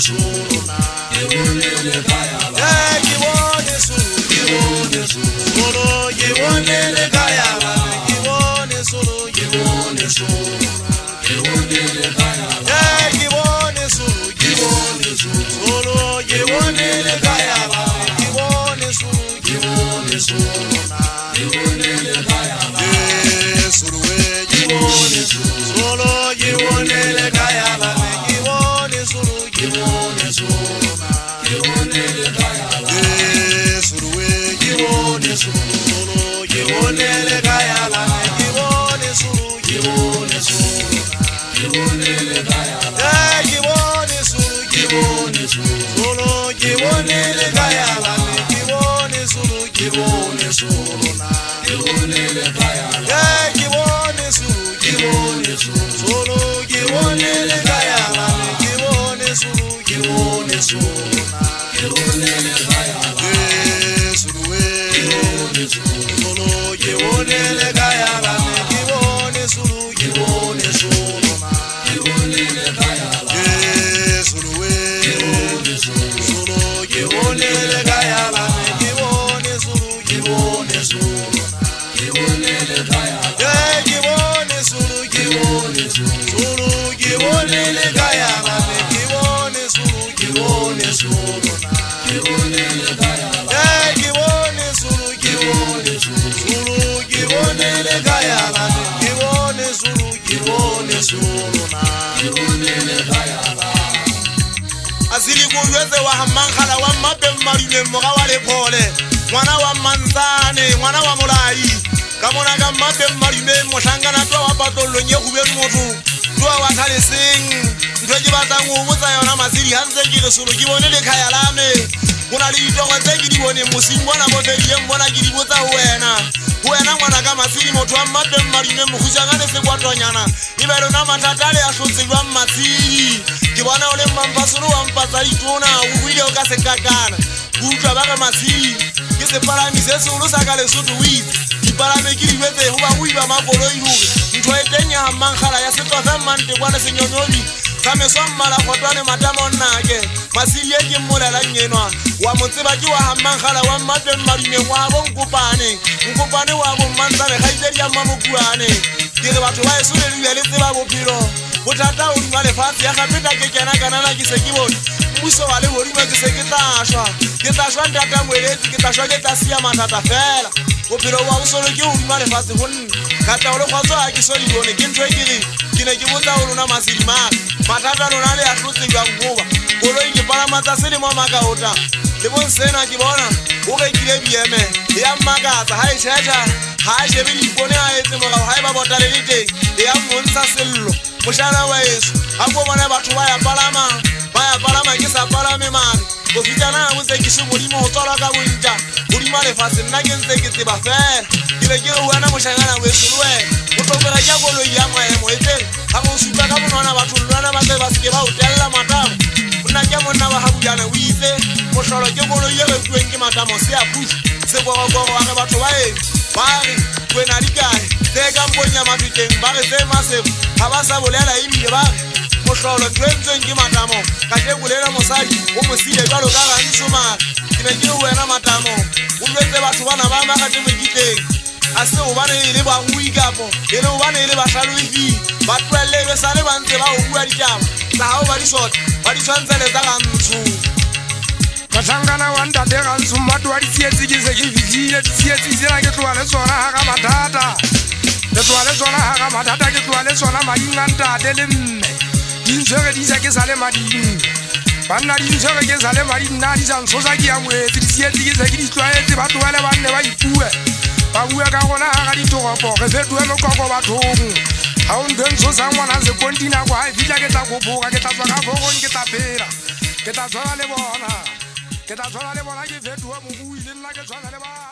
suruna yewonele kaya ba yewone suru yewone suru yewonele kaya ba yewone suru yewone suruna yewonele kaya ba yewone suru yewone suru yewonele kaya ba yewone suru yewone suruna yewonele kaya ba suru yewone suru yewonele kaya ba yewone suru yewone suruna yewonele kaya ba suru yewone suru yewonele kaya ba yewone suru yewone suruna yewonele kaya ba yewone suru yewone suru yewonele kaya ba yewone suru yewone suruna yewonele kaya ba yewone suru yewone suru yewonele kaya ba yewone suru yewone suruna yewonele kaya ba suru yewone suru yewonele kaya ba yewone suru yewone suruna yewonele kaya ba suru yewone suru yewonele kaya ba yewone suru yewone suruna yewonele kaya ba yewone suru yewone suru yewonele kaya ba yewone suru yewone suruna yewonele kaya ba yewone suru yewone suru yewonele kaya ba yewone suru yewone suruna yewonele kaya ba asili kuweze wa hamankhala wa mapem marine moga wa lepole mwana wa manzane mwana wa molai kamona ka mapem marine moshangana twa wa patolo nye khubedi motho twa wa thaleseng ntwe ke batla ngo botsa yona masiri hantse ke le solo ke bone le khaya lame bona le ditogo tse ke di bone mosingwana bo fedile mbona ke di botsa wena ngwana ka masiri motho wa mapem marine mohutsangane se kwatonyana ibe lona mathatale a hlotselwa matsiri ke bona o le mampasolo wa mpatsa itona o buile o ka se kakana utlwa ba ka masiri ke se palami se solo sa ka lesotho witse dipalame ke di betse ho ba ho iba makoloi hore ntho e teng ya hamankhala ya setlosa mante kwana senyonyobi ka meswa mmala khotwane matamo nnake masiri e ke mmolela nyenwa wa motseba ke wa hamankhala wa mmapeng marimeng wa bo nkopane wa bo mmantsane kgaitsedi ya mmamokuane ke re batho ba eso le lule le tseba bophelo bothata o dima lefatshe ya gapeta ke kena kanana ke se ke bone mmuso wa le bodima ke se ke tla shwa ntata moeletsi ke tla shwa ke tla sia mathata fela bophelo wa o solo ke o dima lefatshe gonne ka taolo kgwatso a ke so di bone ke ntho e ke ne ke botsa o lona masedi maka mathata lona le a tlotseljwang goba koloi ke palamatsa selemo makaota le bonsena ke bona o rekile bieme ya mmakatsa ha e tšhetša ha a shebe diipone a etse morago ha e ba bota le le teng e ya mmontsha sello mošana wa eso ga ko bona batho ba ya palama ke sa palame mare go fitlana a botse ke se modimo go tswalwa ka bontša godimo a lefatshe nna ke ntse ke tseba fela ke be ke re wena mošangana weso le wena o tlhokega ke koloi ya maemo e teng ga go supa ka monwana batho lwana ba tse ba seke ba o telela matamo nna ke monna ba gabujana o itse motlholo ke koloi e refuweng ke matamo se a pusa sekogokogo wa ge batho ba eng ba re wena di kae tse ka mponya mafiteng ba re tse masebo ga ba sa bolela ebile ba re motlholo ntho e ntsweng ke matamo ka ke bolela mosadi o mosile jalo ka gantsho mare ke ne ke re wena matamo o lwetse batho bana ba magate mekiteng a se obane e le bangui kapo e le obane e le bahlaloifi ba tloelelwe sa le ba ntse ba o bua ditaba tsa gao ba di shota ba di tshwantsele tsa gantsho Masangana wa ntate gantsho mmati wa ditsietsi ke se ke fitlhile ditsietsi tsena ke tloa le tsona ga ka mathata ke tloa le tsona mading a ntate le mme dintshwere di sa ke sa le mading banna dintshwere ke sa le mading nna di sa ntshosa ke ya moetse ditsietsi ke se ke di tlwaetse ba tloele banne ba ipue ba bue ka gona ga ditoropo re fetoe mokoko bathong ga o ntho ntshosang ngwana sekontinako ga e fitlha ke tla kopoga ke tla tswa ka fogong ke tla phela ke tla tshwana le bona ke fetoe mobui le nna ke tshwana le ba